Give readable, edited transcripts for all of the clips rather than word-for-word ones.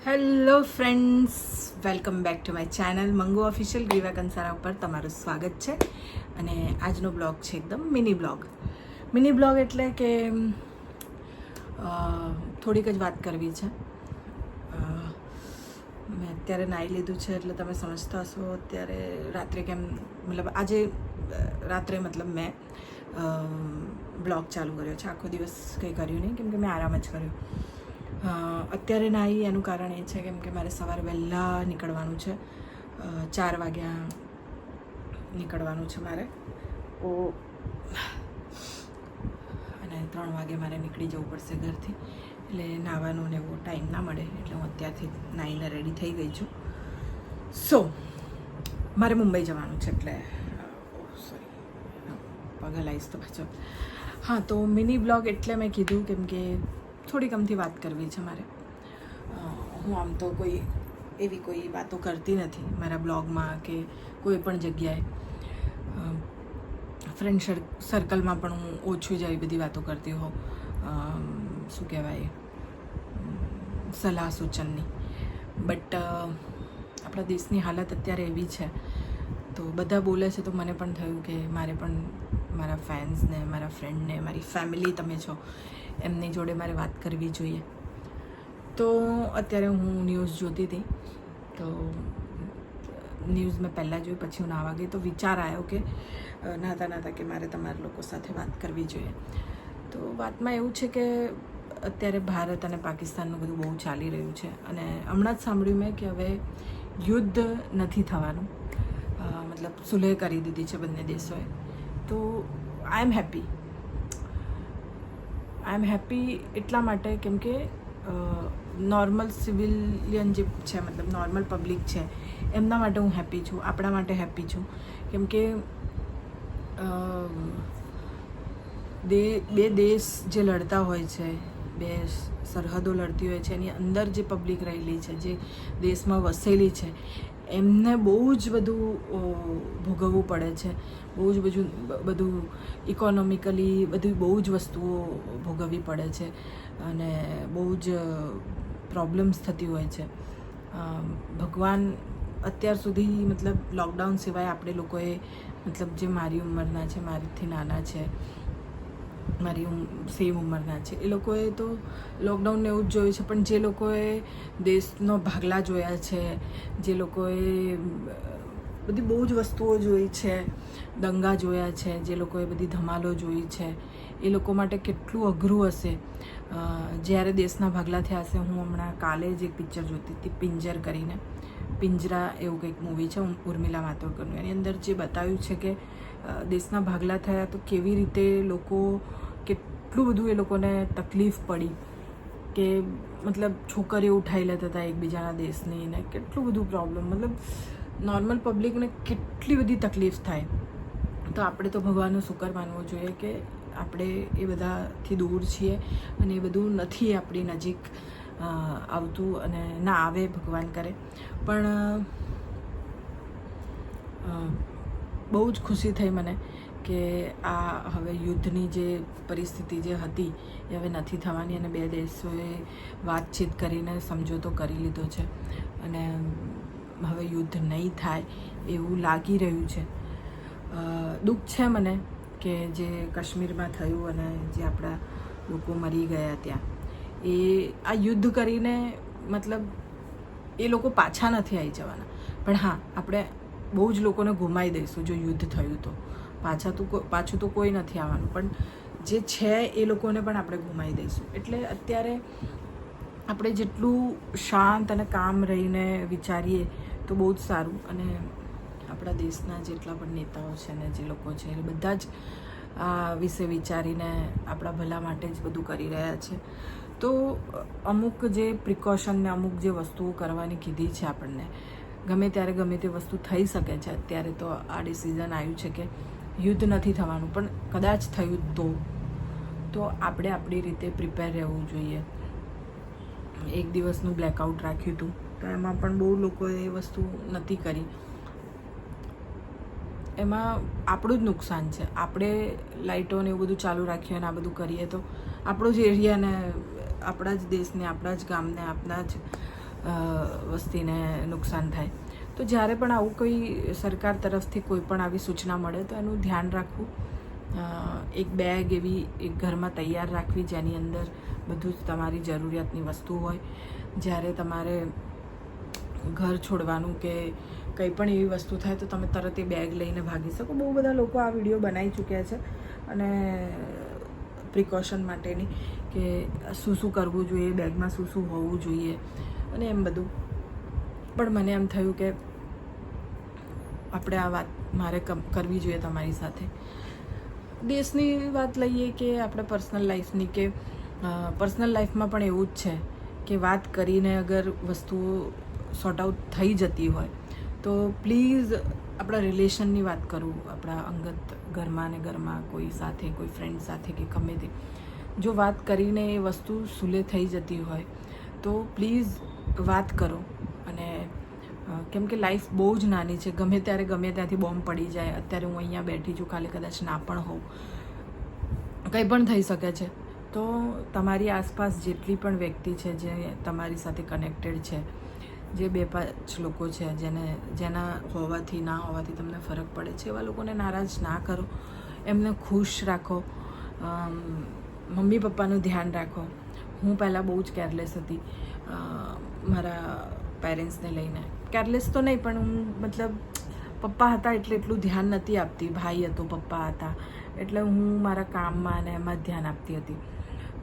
Hello friends, welcome back to my channel Mangu official Griva Kansara ઉપર તમારું સ્વાગત છે. અને આજનો બ્લોગ છે એકદમ મિની બ્લોગ એટલે કે થોડીક જ વાત કરવી છે. મેં અત્યારે નાહી લીધું છે એટલે તમે સમજતા હશો અત્યારે રાત્રે કેમ આજે રાત્રે મેં બ્લોગ ચાલુ કર્યો છે. આખો દિવસ કંઈ કર્યું નહીં કેમ કે મેં આરામ જ કર્યો. અત્યારે નાહી એનું કારણ એ છે કેમ કે મારે સવારે વહેલા નીકળવાનું છે. 4 વાગ્યા નીકળવાનું છે મારે. અને 3 વાગે મારે નીકળી જવું પડશે ઘરથી, એટલે નાહવાનો ને એવો ટાઈમ ના મળે, એટલે હું અત્યારથી નાહીને રેડી થઈ ગઈ છું. મારે મુંબઈ જવાનું છે એટલે સોરી પગ હલાવીશ તો પાછો. તો મિની બ્લોગ એટલે મેં કીધું કેમ કે થોડીક અમથી વાત કરવી છે મારે. હું આમ તો એવી કોઈ વાતો કરતી નથી મારા બ્લોગમાં કે કોઈ પણ જગ્યાએ. ફ્રેન્ડ સર્કલમાં પણ હું ઓછું જ આવી બધી વાતો કરતી હોઉં, શું કહેવાય, સલાહ સૂચનની. બટ આપણા દેશની હાલત અત્યારે એવી છે તો બધા બોલે છે તો મને પણ થયું કે મારે પણ મારા ફેન્સને, મારા ફ્રેન્ડને, મારી ફેમિલી તમે છો એમની જોડે મારે વાત કરવી જોઈએ. તો અત્યારે હું ન્યૂઝ જોતી હતી તો ન્યૂઝ મેં પહેલાં જોઈ, પછી હું નાહવા ગઈ તો વિચાર આવ્યો કે નાહતા કે મારે તમારા લોકો સાથે વાત કરવી જોઈએ. તો વાતમાં એવું છે કે અત્યારે ભારત અને પાકિસ્તાનનું બધું બહુ ચાલી રહ્યું છે અને હમણાં જ સાંભળ્યું મેં કે હવે યુદ્ધ નથી થવાનું, સુલેહ કરી દીધી છે બંને દેશોએ. તો આઈ એમ હેપી એટલા માટે કેમ કે નોર્મલ સિવિલિયન જે છે, નોર્મલ પબ્લિક છે એમના માટે હું હેપી છું, આપણા માટે હેપી છું. કેમ કે બે દેશ જે લડતા હોય છે, બે સરહદો લડતી હોય છે, એની અંદર જે પબ્લિક રહેલી છે, જે દેશમાં વસેલી છે, એમને બહુ જ બધું ભોગવવું પડે છે. બહુ જ બધું ઇકોનોમિકલી બહુ જ વસ્તુઓ ભોગવવી પડે છે અને બહુ જ પ્રોબ્લેમ્સ થતી હોય છે. ભગવાન અત્યાર સુધી લોકડાઉન સિવાય આપણે લોકોએ જે મારી ઉંમરના છે, મારીથી નાના છે, મારી સેમ ઉંમરના છે, એ લોકોએ તો લોકડાઉનને એવું જ જોયું છે. પણ જે લોકોએ દેશનો ભાગલા જોયા છે, જે લોકોએ બધી બહુ જ વસ્તુઓ જોઈ છે, દંગા જોયા છે, જે લોકોએ બધી ધમાલો જોઈ છે, એ લોકો માટે કેટલું અઘરું હશે જ્યારે દેશના ભાગલા થયા હશે. હું હમણાં કાલે જ એક પિક્ચર જોતી હતી, પિંજરા એવું કંઈક મૂવી છે ઉર્મિલા માતોડકરનું. એની અંદર જે બતાવ્યું છે કે દેશના ભાગલા થયા તો કેવી રીતે લોકો, કેટલું બધું એ લોકોને તકલીફ પડી કે છોકરીઓ ઉઠાઈ લેતા હતા એકબીજાના દેશની, ને કેટલું બધું પ્રોબ્લેમ, નોર્મલ પબ્લિકને કેટલી બધી તકલીફ થાય. તો આપણે તો ભગવાનનો શુકર માનવો જોઈએ કે આપણે એ બધાથી દૂર છીએ અને એ બધું નથી આપણી નજીક આવતું અને ના આવે, ભગવાન કરે. પણ બહુ જ ખુશી થઈ મને કે આ હવે યુદ્ધની જે પરિસ્થિતિ જે હતી એ હવે નથી થવાની અને બે દેશોએ વાતચીત કરીને સમજોતો કરી લીધો છે અને હવે યુદ્ધ નહીં થાય એવું લાગી રહ્યું છે. દુઃખ છે મને કે જે કાશ્મીરમાં થયું અને જે આપણા લોકો મરી ગયા ત્યાં, આ યુદ્ધ કરીને એ લોકો પાછા નથી આવી જવાના. પણ હા, આપણે બહુ જ લોકોને ગુમાવી દઈશું જો યુદ્ધ થયું તો. પાછું તો કોઈ નથી આવવાનું, પણ જે છે એ લોકોને પણ આપણે ગુમાવી દઈશું. એટલે અત્યારે આપણે જેટલું શાંત અને કામ રહીને વિચારીએ તો બહુ જ સારું. અને આપણા દેશના જેટલા પણ નેતાઓ છે ને જે લોકો છે એ બધા જ આ વિશે વિચારીને આપણા ભલા માટે જ બધું કરી રહ્યા છે. તો અમુક જે પ્રિકોશન ને અમુક જે વસ્તુઓ કરવાની કીધી છે આપણને, ગમે ત્યારે ગમે તે વસ્તુ થઈ શકે છે. અત્યારે તો આ ડિસિઝન આવ્યું છે કે યુદ્ધ નથી થવાનું, પણ કદાચ થયું તો આપણે આપણી રીતે પ્રિપેર રહેવું જોઈએ. એક દિવસનું બ્લેકઆઉટ રાખ્યું હતું તો એમાં પણ બહુ લોકોએ એ વસ્તુ નથી કરી. એમાં આપણું જ નુકસાન છે. આપણે લાઇટોને એવું બધું ચાલુ રાખ્યું અને આ બધું કરીએ તો આપણો જ એરિયાને, આપણા જ દેશને, આપણા જ ગામને, આપણા જ વસ્તીને નુકસાન થાય. તો જ્યારે પણ આવું કોઈ સરકાર તરફથી કોઈ પણ આવી સૂચના મળે તો એનું ધ્યાન રાખવું. એક બેગ એવી એક ઘરમાં તૈયાર રાખવી જેની અંદર બધું જ તમારી જરૂરિયાતની વસ્તુ હોય. જ્યારે તમારે ઘર છોડવાનું કે કંઈ પણ એવી વસ્તુ થાય તો તમે તરત એ બેગ લઈને ભાગી શકો. બહુ બધા લોકો આ વિડીયો બનાવી ચૂક્યા છે અને પ્રિકોશન માટેની કે શું શું કરવું જોઈએ, બેગમાં શું શું હોવું જોઈએ અને એમ બધું. પણ મને એમ થયું કે આપણે આ વાત મારે કરવી જોઈએ તમારી સાથે. દેશની વાત લઈએ કે આપણે પર્સનલ લાઈફની, કે પર્સનલ લાઈફમાં પણ એવું જ છે કે વાત કરીને અગર વસ્તુઓ સોર્ટ આઉટ થઈ જતી હોય તો પ્લીઝ આપણા રિલેશનની વાત કરું, આપણા અંગત ઘરમાં ને ઘરમાં કોઈ સાથે, કોઈ ફ્રેન્ડ સાથે કે ગમે તે, જો વાત કરીને એ વસ્તુ સુલે થઈ જતી હોય તો પ્લીઝ વાત કરો. અને કેમ કે લાઈફ બહુ જ નાની છે, ગમે ત્યારે ગમે ત્યાંથી બોમ્બ પડી જાય. અત્યારે હું અહીંયા બેઠી છું, કાલે કદાચ ના પણ હોઉં, કંઈ પણ થઈ શકે છે. તો તમારી આસપાસ જેટલી પણ વ્યક્તિ છે જે તમારી સાથે કનેક્ટેડ છે, જે 2-5 લોકો છે જેના હોવાથી ના હોવાથી તમને ફરક પડે છે, એવા લોકોને નારાજ ના કરો, એમને ખુશ રાખો. મમ્મી પપ્પાનું ધ્યાન રાખો. હું પહેલાં બહુ જ કેરલેસ હતી મારા પેરેન્ટ્સને લઈને. કેરલેસ તો નહીં, પણ હું મતલબ પપ્પા હતા એટલે એટલું ધ્યાન નથી આપતી. ભાઈ હતો, પપ્પા હતા, એટલે હું મારા કામમાં અને એમાં જ ધ્યાન આપતી હતી.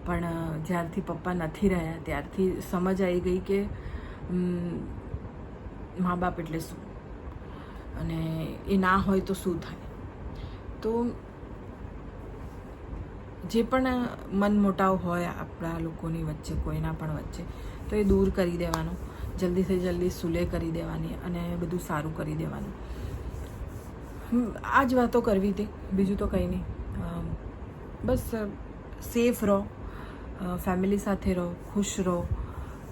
પણ જ્યારથી પપ્પા નથી રહ્યા ત્યારથી સમજ આવી ગઈ કે મા બાપ એટલે શું, અને એ ના હોય તો શું થાય. તો જે પણ મન મોટાવ હોય આપણા લોકોની વચ્ચે, કોઈના પણ વચ્ચે, તો એ દૂર કરી દેવાનું, જલ્દીથી જલ્દી સુલે કરી દેવાની અને બધું સારું કરી દેવાનું. આ જ વાતો કરવી હતી, બીજું તો કંઈ નહીં. બસ સેફ રહો, ફેમિલી સાથે રહો, ખુશ રહો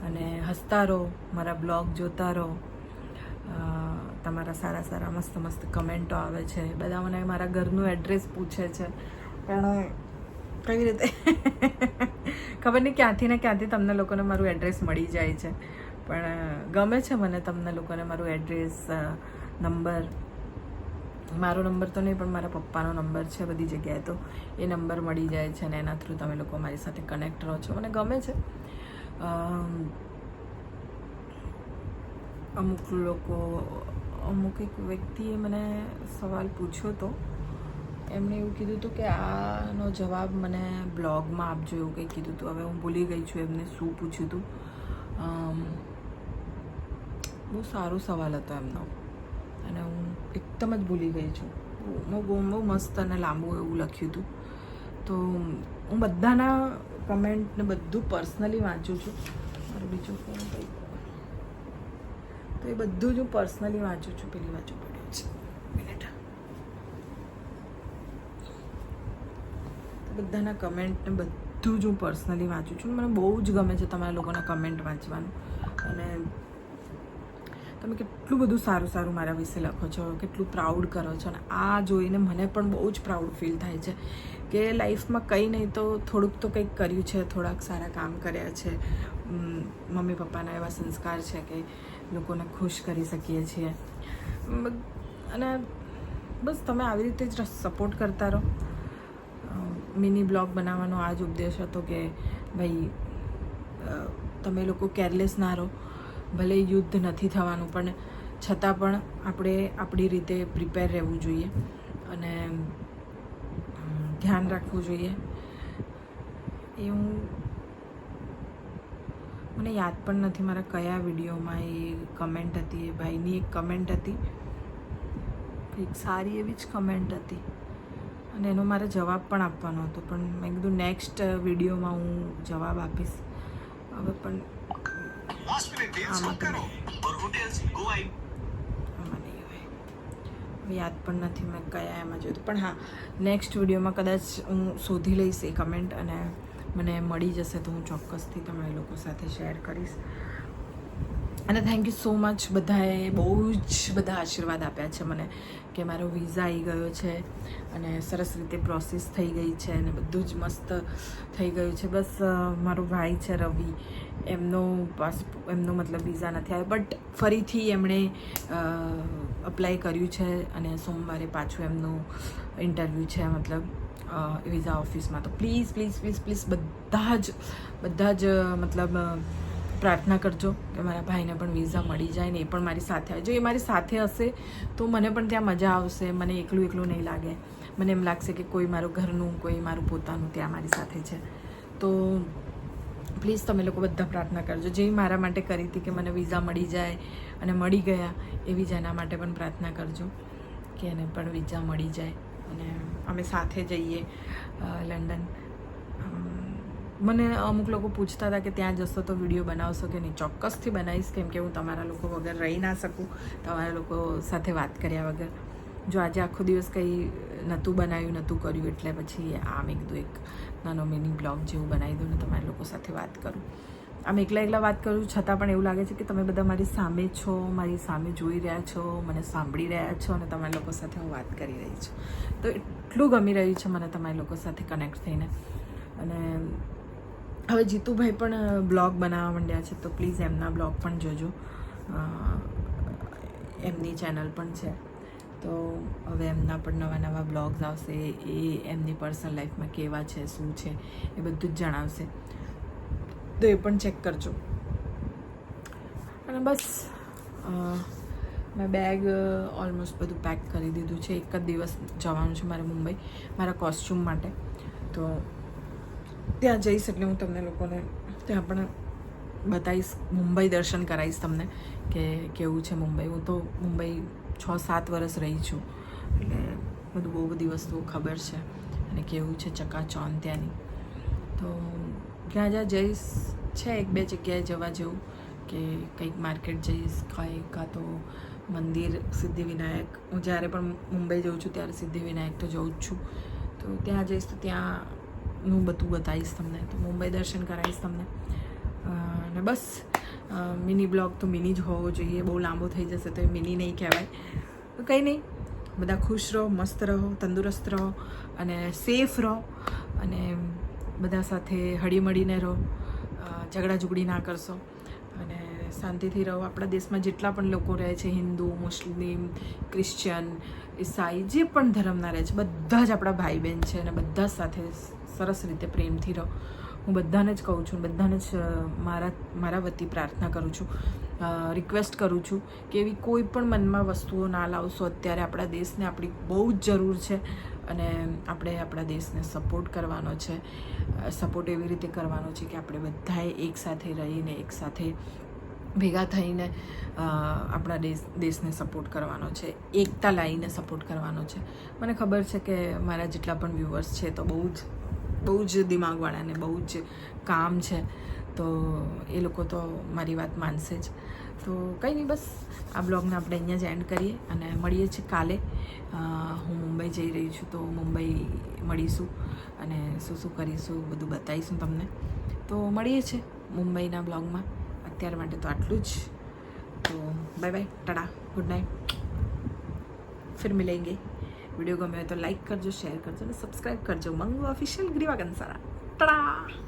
અને હસતા રહો. મારા બ્લોગ જોતા રહો. તમારા સારા સારા મસ્ત મસ્ત કમેન્ટો આવે છે. બધા મને મારા ઘરનું એડ્રેસ પૂછે છે, પણ કઈ રીતે ખબર નહીં, ક્યાંથી ને ક્યાંથી તમને લોકોને મારું એડ્રેસ મળી જાય છે. પણ ગમે છે મને તમને લોકોને મારું એડ્રેસ, નંબર. મારો નંબર તો નહીં, પણ મારા પપ્પાનો નંબર છે બધી જગ્યાએ, તો એ નંબર મળી જાય છે અને એના થ્રુ તમે લોકો મારી સાથે કનેક્ટ રહો છો. મને ગમે છે. અમુક એક વ્યક્તિએ મને સવાલ પૂછ્યો હતો. એમણે એવું કીધું હતું કે આનો જવાબ મને બ્લોગમાં આપજો, એવું કંઈ કીધું હતું. હવે હું ભૂલી ગઈ છું એમને શું પૂછ્યું હતું. બહુ સારો સવાલ હતો એમનો અને હું એકદમ જ ભૂલી ગઈ છું. બહુ મસ્ત અને લાંબુ એવું લખ્યું હતું. તો હું બધાના કમેન્ટને બધું પર્સનલી વાંચું છું. મારો બીજો ફોન કંઈ, તો એ બધું જ હું પર્સનલી વાંચું છું. પેલી વાંચું પડ્યું છે, મિનિટ. બધાના કમેન્ટને બધું જ હું પર્સનલી વાંચું છું. મને બહુ જ ગમે છે તમારા લોકોના કમેન્ટ વાંચવાનું. અને તમે કેટલું બધું સારું સારું મારા વિશે લખો છો, કેટલું પ્રાઉડ કરો છો. અને આ જોઈને મને પણ બહુ જ પ્રાઉડ ફીલ થાય છે કે લાઈફમાં કંઈ નહીં તો થોડુંક તો કંઈક કર્યું છે, થોડાક સારા કામ કર્યા છે. મમ્મી પપ્પાના એવા સંસ્કાર છે કે લોકોને ખુશ કરી શકીએ છીએ. અને બસ તમે આવી રીતે જ સપોર્ટ કરતા રહો. મિની બ્લોગ બનાવવાનો આ જ ઉદ્દેશ હતો કે ભાઈ તમે લોકો કેરલેસ ના રહો. ભલે યુદ્ધ નથી થવાનું, પણ છતાં પણ આપણે આપણી રીતે પ્રિપેર રહેવું જોઈએ અને ધ્યાન રાખવું જોઈએ. એ મને યાદ પણ નથી મારા કયા વિડીયોમાં એ કમેન્ટ હતી. એ ભાઈની એક કમેન્ટ હતી, એક સારી એવી જ કમેન્ટ હતી અને એનો મારે જવાબ પણ આપવાનો હતો, પણ મેં કીધું નેક્સ્ટ વિડીયોમાં હું જવાબ આપીશ. હવે પણ યાદ પણ નથી મેં કયા એમાં જોયું. પણ હા, નેક્સ્ટ વિડીયોમાં કદાચ હું શોધી લઈશ એ કમેન્ટ અને મને મળી જશે તો હું ચોક્કસથી તમારા લોકો સાથે શેર કરીશ. અને થેન્ક યુ સો મચ. બધાએ બહુ જ બધા આશીર્વાદ આપ્યા છે મને કે મારો વિઝા આવી ગયો છે અને સરસ રીતે પ્રોસેસ થઈ ગઈ છે અને બધું જ મસ્ત થઈ ગયું છે. બસ મારો ભાઈ છે રવિ, એમનો મતલબ વિઝા નથી આવ્યો, બટ ફરીથી એમણે અપ્લાય કર્યું છે અને સોમવારે પાછું એમનું ઇન્ટરવ્યૂ છે મતલબ વિઝા ઓફિસમાં. તો પ્લીઝ પ્લીઝ પ્લીઝ પ્લીઝ બધા જ મતલબ પ્રાર્થના કરજો કે મારા ભાઈને પણ વિઝા મળી જાય ને એ પણ મારી સાથે આવે. જો એ મારી સાથે હશે તો મને પણ ત્યાં મજા આવશે, મને એકલું નહીં લાગે. મને એમ લાગશે કે કોઈ મારું ઘરનું, કોઈ મારું પોતાનું ત્યાં મારી સાથે છે. તો પ્લીઝ તમે લોકો બધા પ્રાર્થના કરજો. જે મારા માટે કરી હતી કે મને વિઝા મળી જાય અને મળી ગયા, એવી જ એના માટે પણ પ્રાર્થના કરજો કે એને પણ વિઝા મળી જાય અને અમે સાથે જઈએ લંડન. મને અમુક લોકો પૂછતા હતા કે ત્યાં જશો તો વિડીયો બનાવશો કે નહીં. ચોક્કસથી બનાવીશ, કેમ કે હું તમારા લોકો વગર રહી ના શકું, તમારા લોકો સાથે વાત કર્યા વગર. જો આજે આખો દિવસ કંઈ નહોતું બનાવ્યું, નહોતું કર્યું, એટલે પછી આમ એકદમ એક નાનો મિની બ્લોગ જેવું બનાવી દઉં ને તમારા લોકો સાથે વાત કરું. આમ એકલા વાત કરું છતાં પણ એવું લાગે છે કે તમે બધા મારી સામે છો, મારી સામે જોઈ રહ્યા છો, મને સાંભળી રહ્યા છો અને તમારા લોકો સાથે હું વાત કરી રહી છું. તો એટલું ગમી રહ્યું છે મને તમારા લોકો સાથે કનેક્ટ થઈને. અને હવે જીતુભાઈ પણ બ્લોગ બનાવવા માંડ્યા છે, તો પ્લીઝ એમના બ્લોગ પણ જોજો. એમની ચેનલ પણ છે, તો હવે એમના પણ નવા બ્લોગ્સ આવશે. એ એમની પર્સનલ લાઈફમાં કેવા છે, શું છે, એ બધું જ જણાવશે. તો એ પણ ચેક કરજો. અને બસ મેં બેગ ઓલમોસ્ટ બધું પેક કરી દીધું છે. એક જ દિવસ જવાનું છે મારે મુંબઈ મારા કોસ્ચ્યુમ માટે. તો ત્યાં જઈશ એટલે હું તમને લોકોને ત્યાં પણ બતાવીશ, મુંબઈ દર્શન કરાવીશ તમને કે કેવું છે મુંબઈ. હું તો મુંબઈ 6-7 વર્ષ રહી છું, એટલે બહુ બધી વસ્તુઓ ખબર છે અને કેવું છે ચકાચોંધ ત્યાંની. તો જ્યાં જઈશ છે 1-2 જગ્યાએ જવા જેવું, કે કંઈક માર્કેટ જઈશ, કાં તો મંદિર સિદ્ધિવિનાયક. હું જ્યારે પણ મુંબઈ જઉં છું ત્યારે સિદ્ધિવિનાયક તો જઉં જ છું. તો ત્યાં જઈશ તો ત્યાંનું બધું બતાવીશ તમને. તો મુંબઈ દર્શન કરાવીશ તમને. અને બસ મિની બ્લોગ તો મિની જ હોવો જોઈએ, બહુ લાંબો થઈ જશે તો એ મિની નહીં કહેવાય. તો કંઈ નહીં, બધા ખુશ રહો, મસ્ત રહો, તંદુરસ્ત રહો અને સેફ રહો અને બધા સાથે હળીમળીને રહો, ઝઘડા ના કરશો અને શાંતિથી રહો. આપણા દેશમાં જેટલા પણ લોકો રહે છે, હિન્દુ, મુસ્લિમ, ક્રિશ્ચિયન, ઈસાઈ, જે પણ ધર્મના રહે છે, બધા જ આપણા ભાઈ બહેન છે અને બધા સાથે સરસ રીતે પ્રેમથી રહો. હું બધાને જ કહું છું, બધાને જ મારા વતી પ્રાર્થના કરું છું, રિક્વેસ્ટ કરું છું કે એવી કોઈ પણ મનમાં વસ્તુઓ ના લાવશો. અત્યારે આપણા દેશને આપણી બહુ જ જરૂર છે અને આપણે આપણા દેશને સપોર્ટ કરવાનો છે. સપોર્ટ એવી રીતે કરવાનો છે કે આપણે બધાએ એકસાથે રહીને, એકસાથે ભેગા થઈને આપણા દેશને સપોર્ટ કરવાનો છે, એકતા લાવીને સપોર્ટ કરવાનો છે. મને ખબર છે કે મારા જેટલા પણ વ્યુઅર્સ છે તો બહુ જ દિમાગવાળાને બહુ જ કામ છે, તો એ લોકો તો મારી વાત માનશે જ. તો કંઈ નહીં, બસ આ બ્લોગને આપણે અહીંયા જ એન્ડ કરીએ અને મળીએ છીએ કાલે. હું મુંબઈ જઈ રહી છું, તો મુંબઈ મળીશું અને શું કરીશું બધું બતાવીશું તમને. તો મળીએ છીએ મુંબઈના બ્લોગમાં. અત્યાર માટે તો આટલું જ. તો bye bye, tata, good night, ફિર મિલેંગે. વિડીયો ગમે તો લાઈક કરજો, શેર કરજો અને સબસ્ક્રાઈબ કરજો. મંગુ ઓફિશિયલ ગ્રીવા કંસારા. ટાટા.